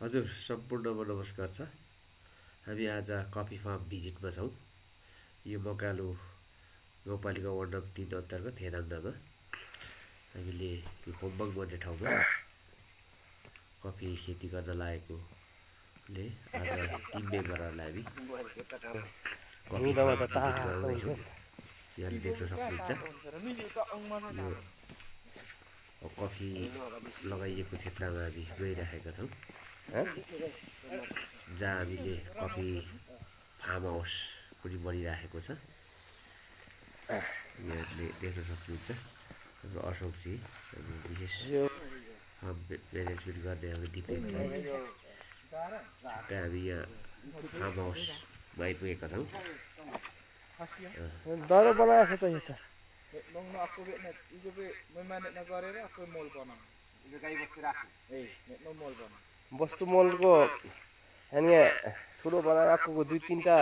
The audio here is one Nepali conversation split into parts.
हजुर सम्पूर्णमा नमस्कार छ। हामी आज कफी फार्म भिजिटमा छौँ। यो मकालु गाउँपालिका वार्ड नम्बर 3 अन्तर्गत हेराङ्गामा हामीले यो होमबङ भन्ने ठाउँमा कफी खेती गर्न लागेकोले आज टिम मेम्बरहरूलाई हामी कफी फार्म भिजिट गराउँदैछौँ। यहाँले देख्न सक्नुहुन्छ यो कफी लगाइएको क्षेत्रमा हामी गइरहेका छौँ, जहाँ हामीले कफी फार्म हाउस पनि बनिरहेको छ। यहाँले देख्न सक्नुहुन्छ हाम्रो अशोकजी विशेष फार्म म्यानेजमेन्ट गर्ने हाम्रो दिपेनजी, हामी यहाँ फार्म हाउसमा आइपुगेका छौँ। दरो बनाएको छ त यता बस्तु मलको यहाँ ठुलो बनाएको 2-3टा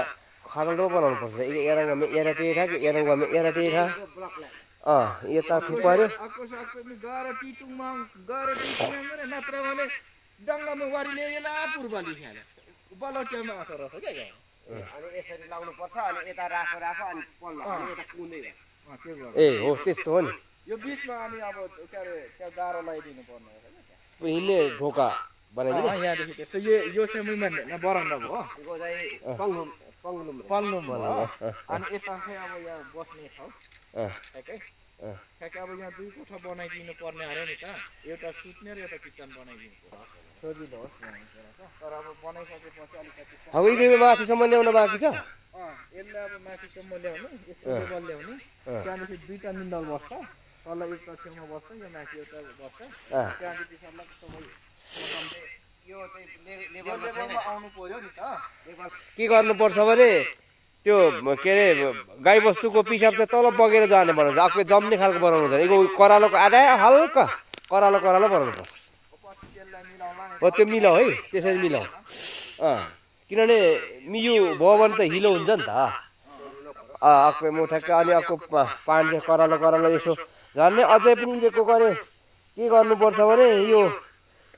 खाडलो बनाउनु पर्छ। एरङ्गमा एराटेरा कि एरङ्गमा एराटेरा यता थुपार्यो डङ्गामा वारीले यसलाई पूर्वली खेल बलौटियामा अथर छ क्या यहाँ अनि यसरी लाउनु पर्छ अनि यता राखो अनि पल्लो अनि यता कुनै ए हो त्यस्तो हो नि। यो बीचमा अनि अब के अरे त्यहाँ गाह्रो लगाइदिनु पर्ने हो हिँड्ने ढोका बनाइदिनु यहाँदेखि त्यसो यो चाहिँ मुभमेन्ट बरन्डा भयो पल्लो अनि यता चाहिँ अब यहाँ बस्ने ठाउँ ठ्याक्कै ठ्याक्कै अब यहाँ 2 कोठा बनाइदिनु पर्ने अरे नि त। एउटा सुत्ने र एउटा किचन बनाइदिनु पर्छ। सजिलो होस् तर अब बनाइसकेपछि अलिकति अब यिनीहरू माथिसम्म ल्याउन बाँकी छ। यसले अब माथिसम्म ल्याउने यसको लेभल ल्याउने त्यहाँदेखि 2टा मिन्डल बस्छ। तल एउटा छेउमा बस्छ यो माथि एउटा बस्छ। त्यहाँदेखि सबै यो चाहिँ लेभलमा आउनु पर्यो नि त। के गर्नुपर्छ भने त्यो के अरे गाईबस्तुको पिसाब चाहिँ तल बगेर जाने बनाउँछ। आफै जम्ने खालको बनाउनु छ। यो करालोको आधा हल्का करालो बनाउनुपर्छ। हो त्यो मिलाऊ है, त्यसरी मिलाऊ। किनभने मियो भयो भने त हिलो हुन्छ नि त। आफै मुठ्याक्क अनि अर्को पानी करालो यसो झन्ने अझै पनि इरेको गरे के गर्नुपर्छ भने यो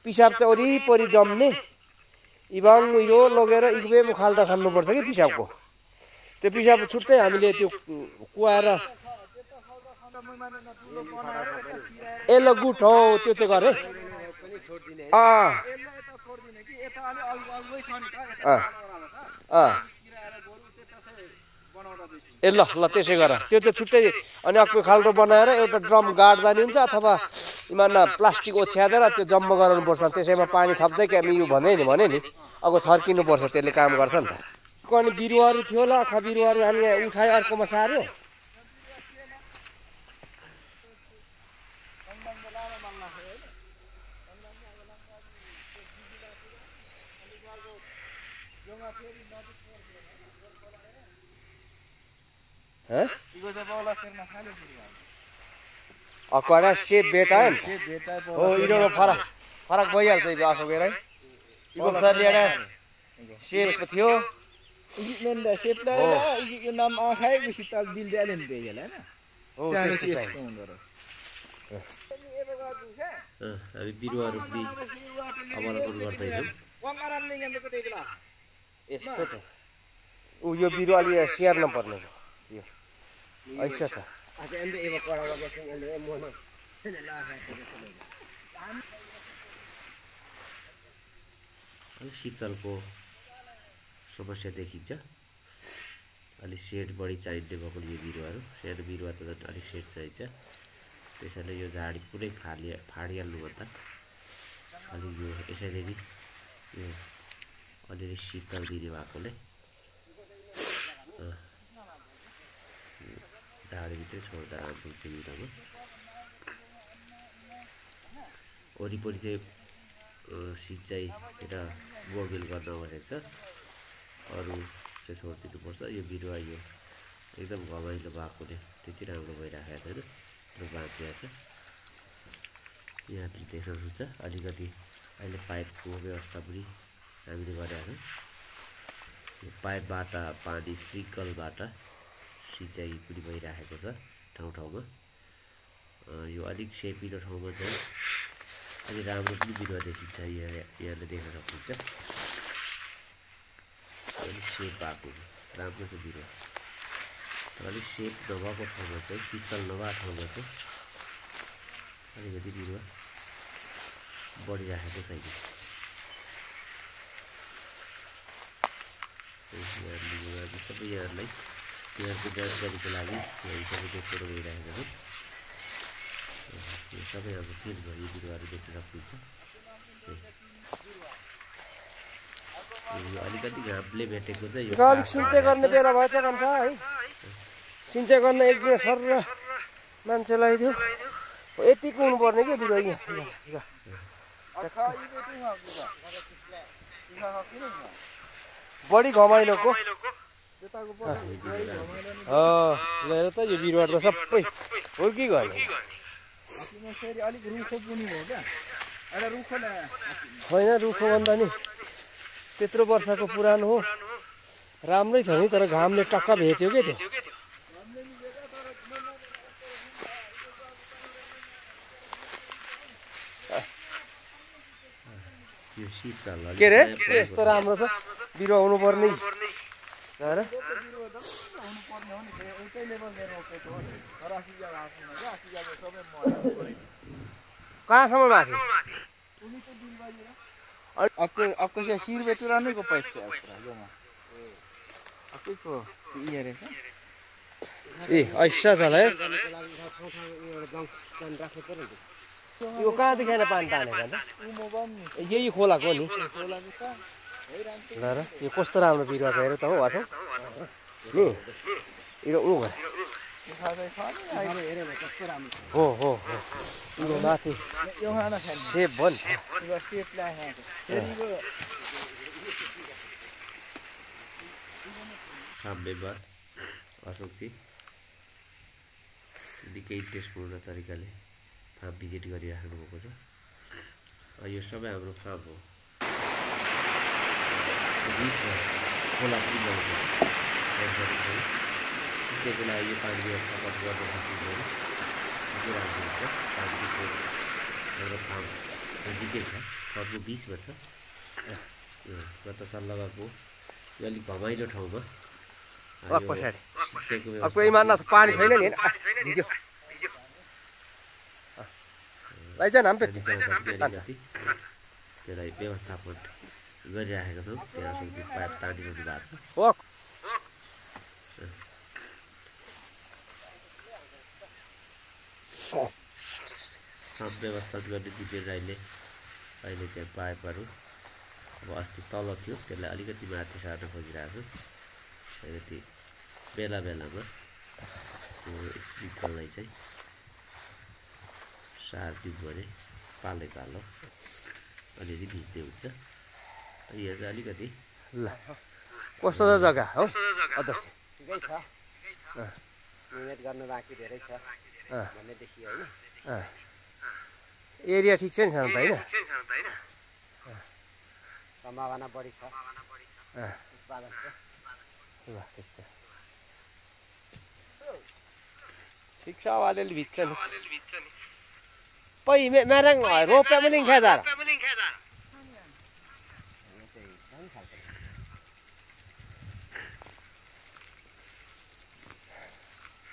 पिसाब चाहिँ वरिपरि जम्ने इबाङ यो लगेर इक्बे खाल्टा खानुपर्छ कि पिसाबको। त्यो पिसाब छुट्टै हामीले त्यो कुवाएर ए ल गुड हो त्यो चाहिँ गरे ए ल त्यसै गर। त्यो चाहिँ छुट्टै अनि अर्को खाल्टो बनाएर एउटा ड्रम गाड्दा नि हुन्छ अथवा इमानमा प्लास्टिक ओछ्याएर त्यो जम्मा गराउनुपर्छ। त्यसैमा पानी थप्दै क्या मियो भने नि अब छर्किनुपर्छ, त्यसले काम गर्छ नि त। अनि बिरुवाहरू थियो होला, आँखा बिरुवाहरू हामीले उठायो अर्कोमा सार्यो। अकड़ा सेप बेटा है हो इडो फरक भइहाल्छ यो अशोकेर है। इको सरले सेप थियो मेन सेपलाई यो नाम आखाएको सिताल दिल दे आले नि बेला हैन हो त्यहाँदेखि यस्तो हुँदो रहेछ। हामी बिरुवाहरू पनि अवलोकन गर्दैछौँ। वंगारामले यहाँको त्यही बेला यस्तो त यो बिरुवा अलि स्याहार्न पर्ने हो यो ऐसा छ। अच्छा एन्ड एबा कराउला बस्नु एन्ड मोनो शीतलको समस्या देखिन्छ। अलिक सेड बढी चाहिने भएको यो बिरुवाहरू सानो बिरुवा त झन् अलिक सेड चाहिन्छ। त्यसैले यो झाडी पुरै फाडिहाल्नुभन्दा अलिक यो यसैले नि यो अलिअलि शीतल दिने भएकोले झाडीभित्रै छोड्दा राम्रो हुन्छ। बिरुवामा वरिपरि चाहिँ सिँचाइ र बोरवेल गर्न भनेको छ, अरू चाहिँ छोडिदिनुपर्छ। यो बिरुवा यो एकदम घमाइलो भएकोले त्यति राम्रो भइरहेको छैन, त्यो बाँचिएको छ। यहाँ देख्न सक्नुहुन्छ अलिकति अहिले पाइपको व्यवस्था पनि हामीले गरेका छौँ। यो पाइपबाट पानी स्प्रिङ्कलबाट सिँचाइ पनि भइरहेको छ ठाउँ ठाउँमा। यो अलिक सेपिलो ठाउँमा चाहिँ अलि राम्रो पनि बिरुवा देखिन्छ यहाँले देख्न सक्नुहुन्छ अलिक सेप भएको राम्रो छ बिरुवा अलिक सेप नभएको ठाउँमा चाहिँ शीतल नभएको ठाउँमा चाहिँ अलिकति बिरुवा बढिराखेको छैन सबै यहाँहरूलाई यहाँको जानकारीको लागि सबैको फोटो गइरहेको छ यो सबै अब फिल्डभरि बिरुवाहरू देख्न सक्नुहुन्छ यो अलिकति घामले भेटेको चाहिँ यो अलिक सिँचाइ गर्ने बेला भएछ कान्छ है सिँचाइ गर्न एक दिन सर मान्छे लगाइदियो यतिको हुनुपर्ने क्या बिरुवा यहाँ बढी घमाइलोको लिएर त यो बिरुवा त सबै हुर्की गयो अलिक रुखो पनि हो क्या एउटा रुखो होइन रुखो भन्दा नि त्यत्रो वर्षको पुरानो हो राम्रै छ नि तर घामले टक्का भेट्यो क्या त्यो के अरे यस्तो राम्रो छ बिरुवा हुनुपर्ने कहाँसम्म माथि आपको शिर बेचुरा नहीं को पैसे आपको ये रे ए ऐसा छ है यो कहाँदेखि आएर पानी तानेको अन्त यही खोलाको नि ल र यो कस्तो राम्रो बिरुवा छ हेर त हो वासो नि यो उ हो हो हो यो माथि सेप भन् मेम्बर अशोकजी निकै टेस्टपूर्ण तरिकाले फार्म भिजिट गरिराख्नु भएको छ यो सबै हाम्रो फार्म हो खोला पनि ल्याउँछ सिँचाइको लागि यो पानी व्यवस्थापन गर्न सकिन्छ राम्रो हुन्छ पानीको हाम्रो फार्म नजिकै छ फर्मको 20मा छ यो गत साल लगाएको यो अलिक घमाइलो ठाउँमा कोही मान्न पानी छैन नि त्यसलाई व्यवस्थापन गरिराखेका छौँ त्यहाँ पाइप तानिरहनु भएको छ व्यवस्था गर्ने दिपेन राईले अहिले त्यहाँ पाइपहरू अब अस्ति तल थियो त्यसलाई अलिकति माथि सार्न खोजिरहेको छु अलिकति बेला बेलामा त्यो स्प्रिङ्कललाई चाहिँ सारिदिउँ भने पालै पालो अलिअलि भिज्दै हुन्छ यो चाहिँ अलिकति ल कस्तो छ जग्गा हो अध्यक्ष ठिकै छ मिहिनेत गर्न बाँकी धेरै छ भन्ने देखियो होइन एरिया ठिक छ नि छन् त होइन सम्भावना बढी छ उत्पादनको ल ठिक छ ठिक छ अब अलिअलि भिज्छ नि पै म्याराङ रोप्या पनि खेदार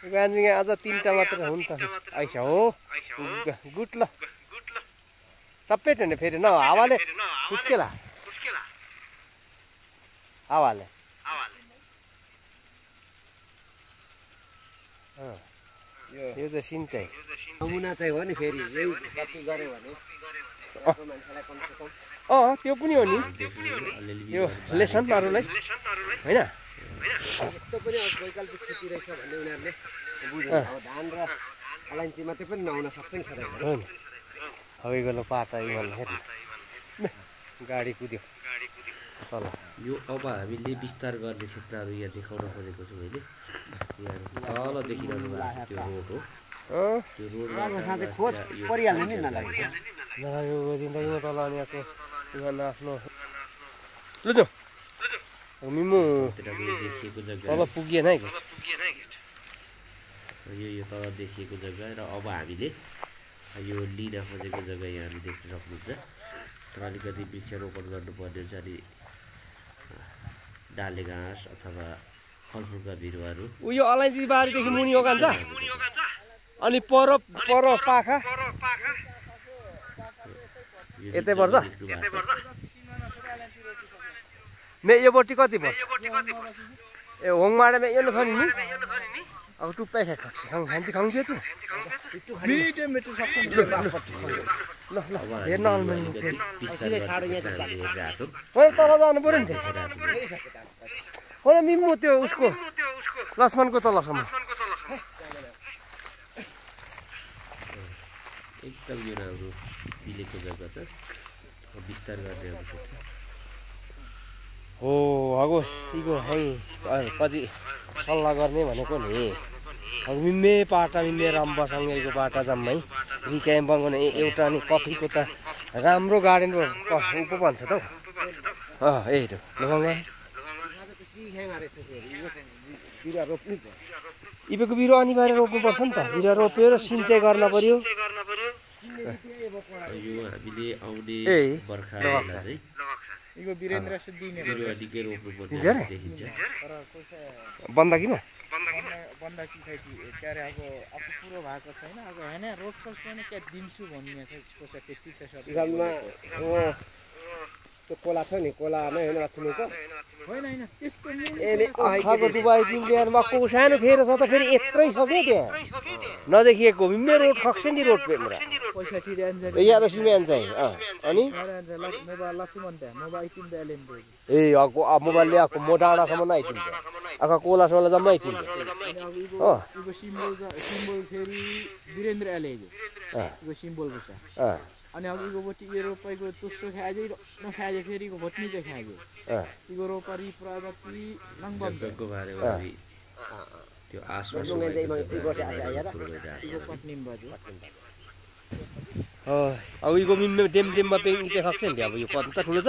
गान्जी आज 3टा मात्र हुन् त आइसा हो गुड ल सबै नि फेरि न हावाले खुस्केला हावाले यो चाहिँ सिँचाइ नमुना चाहिँ हो नि फेरि यही कति गऱ्यो भने मान्छेलाई कमसे कम त्यो पनि हो नि यो लेसन अरूलाई होइन यस्तो पनि वैकल्पिक खेती रहेछ भन्ने उनीहरूले बुझ्नु अब धान र अलैँची मात्रै पनि नहुन सक्छ नि सधैँ हगै गलो पाटा हेर्नु गाडी कुद्यो तल यो अब हामीले विस्तार गर्ने क्षेत्रहरू यहाँ देखाउन खोजेको छु मैले यहाँ तल देखिरहनु भएको छ त्यो रोड हो त्यो रोडमा खोज परिहाल्ने नि नलाग्यो जिन्दगीमा तल अनि यहाँको आफ्नो लु जाऊ मिमु देखिएको जग्गा तल पुगिएन है यो तल देखिएको जग्गा र अब हामीले यो लिन खोजेको जग्गा यहाँले देख्न सक्नुहुन्छ। तर अलिकति वृक्षारोपण गर्नुपर्ने हुन्छ अनि डाले घाँस अथवा फलफुलका बिरुवाहरू उयो अलैँची बारीदेखि मुनि हो कान्छ अनि पर पाखा यतै पर्छ मे योपट्टि कति पर्छ ए होङमाडामा यो छ नि अब टुप्पै खान्छ खाउँथ्यो चाहिँ मिठो मिठो सक्छ ल ल हेर्न आउनु सिधै ठाडो यहाँ चाहिँ मैले तल जानु पऱ्यो नि होइन मिम्मु त्यो उसको लक्ष्मणको तलसम्म एकदम यो राम्रो बिलेको जग्गा छ विस्तार गर्ने हो हगो यीको कति सल्लाह गर्ने भनेको नि अब मिम्मे पाटा मिम्मे राम्बासँगैको बाटा जम्मै रिक्याम्पङको एउटा नि कफीको त राम्रो गार्डन पो भन्छ त हौ यही त बिरुवा रोप्नु इबेको बिरुवा अनिवार्य रोप्नुपर्छ नि त बिरुवा रोप्यो र सिँचाइ गर्न पर्यो यो हामीले आउने बर्खा चाहिँ यो वीरेन्द्र सिद्धिने बिरुवा निकै रोप्नुपर्छ देखिन्छ बन्दा किन बन्दा कि छ कि के अरे अब पुरो भएको छैन अब होइन रोप्छस् पनि क्या दिन्छु भन्ने छ कसै त्यति छ घरमा त्यो कोला छ नि कोला नै होइन लक्ष्मीको होइन होइन त्यसको खाएको दुबाई तिमीले मक्को सानो फेर छ त फेरि यत्रै छ क्या त्यहाँ नदेखिएको मिम्मे रोड खक्छ नि रोड पेमरा पैसा तिरेन्छ यहाँ सिमेन्ट चाहिँ अनि मोबाइल लक्ष्मण त्यहाँ मोबाइल किन्दा एलेन ए मोबाइलले आएको म डाँडासम्म आइपुग्छ आँखा कोलासम्म जम्मा आइपुग्छ यो सिम्बल फेरि वीरेन्द्र एलेज यो सिम्बल बस अनि अब इगोपट्टि यो रोपाइको चुस्रो खाएजै नखाएजै फेरि भोट्नी चाहिँ खाएजै इगो रोपरी प्रजाति जग्गाको बारेमा त्यो आश्वास अब यो मिम्मे डेममा पेङ चाहिँ खक्छ नि अब यो कति त ठुलो छ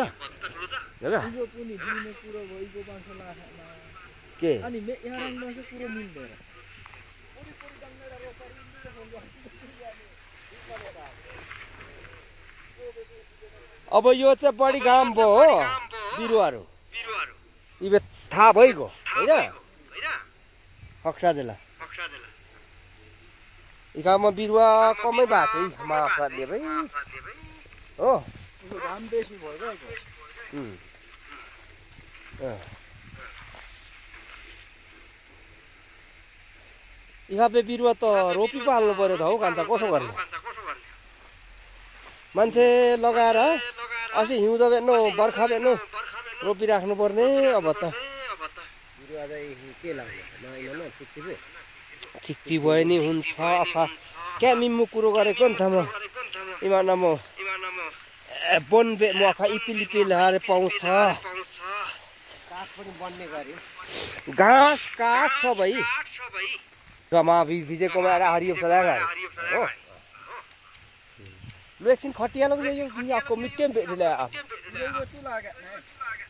के अनि यहाँ पुरो मिल्दैन अब यो चाहिँ बढी घाम भयो हो बिरुवाहरू इबे थाहा भइगयो होइन खक्सादेला इकामा बिरुवा कमै भएको छ माफले भाइ हो घाम बेसी भयो इकापे बिरुवा त रोपी पाल्नु पर्यो त हौ कान्छ कसो गर्ने मान्छे लगाएर अस्ति हिउँदो बेच्नु बर्खा बेच्नु रोपिराख्नु पर्ने अब त बिरुवा चाहिँ के लाग्छ चिक्ची भयो नि हुन्छ अफा क्या मिम्मु कुरो गरेको नि त म इमान म बन म अखा इपिल हारे पाउँछ काठ पनि बन्ने गऱ्यो घाँस काठ सबै गमा भिजेकोमा आएर हरियो सदा हो लु एकछिन खटियालो पनि यो यहाँको मिट्टे भेटले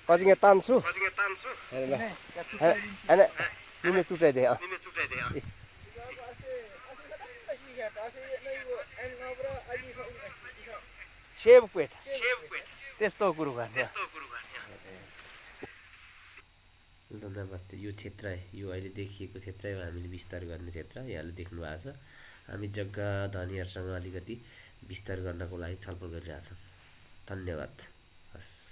कति यहाँ तान्छु होइन निमे चुटाइदिए सेब पेट त्यस्तो कुरो गर्ने धन्यवाद। यो क्षेत्र यो अहिले देखिएको क्षेत्र हामीले विस्तार गर्ने क्षेत्र यहाँले देख्नु भएको छ। हामी जग्गा धनीहरूसँग अलिकति विस्तार गर्नको लागि छलफल गरिरहेछौँ। धन्यवाद। हस्।